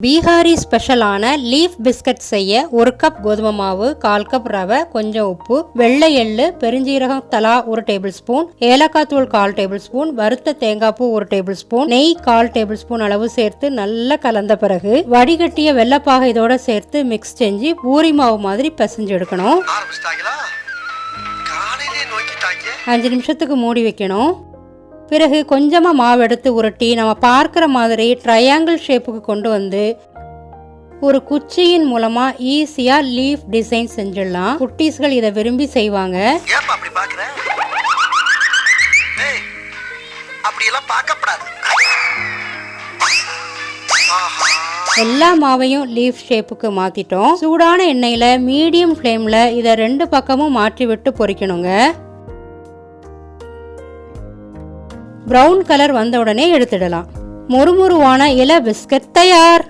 பீகாரி ஸ்பெஷலான leaf biscuit செய்ய 1 cup கோதுமை மாவு, 1/4 கப் ரவை, கொஞ்சம் உப்பு, வெள்ளை எள்ளு, பெருஞ்சீரகம் தலா 1 டேபிள் ஸ்பூன், ஏலக்காய் தூள் 1/4 டேபிள் ஸ்பூன், வறுத்த தேங்காய் பூ 1 டேபிள் ஸ்பூன், நெய் 1/4 டேபிள் ஸ்பூன் அளவு சேர்த்து நல்லா கலந்த பிறகு வடிகட்டிய வெள்ளப்பாக இதோட சேர்த்து மிக்ஸ் செஞ்சு பூரி மாவு மாதிரி பிசைஞ்சு எடுக்கணும். 5 நிமிஷத்துக்கு மூடி வைக்கணும். பிறகு கொஞ்சமாக மாவு எடுத்து உருட்டி நம்ம பார்க்குற மாதிரி ட்ரையாங்கிள் ஷேப்புக்கு கொண்டு வந்து ஒரு குச்சியின் மூலமாக ஈஸியாக லீஃப் டிசைன் செஞ்சிடலாம். குட்டீஸ்கள் இதை விரும்பி செய்வாங்க. எல்லா மாவையும் லீஃப் ஷேப்புக்கு மாற்றிட்டோம். சூடான எண்ணெயில் மீடியம் ஃப்ளேமில் இதை 2 பக்கமும் மாற்றி விட்டு பொரிக்கணுங்க. பிரவுன் கலர் வந்த உடனே எடுத்துடலாம். மொறுமொறுவான இலை பிஸ்கட் தயார்.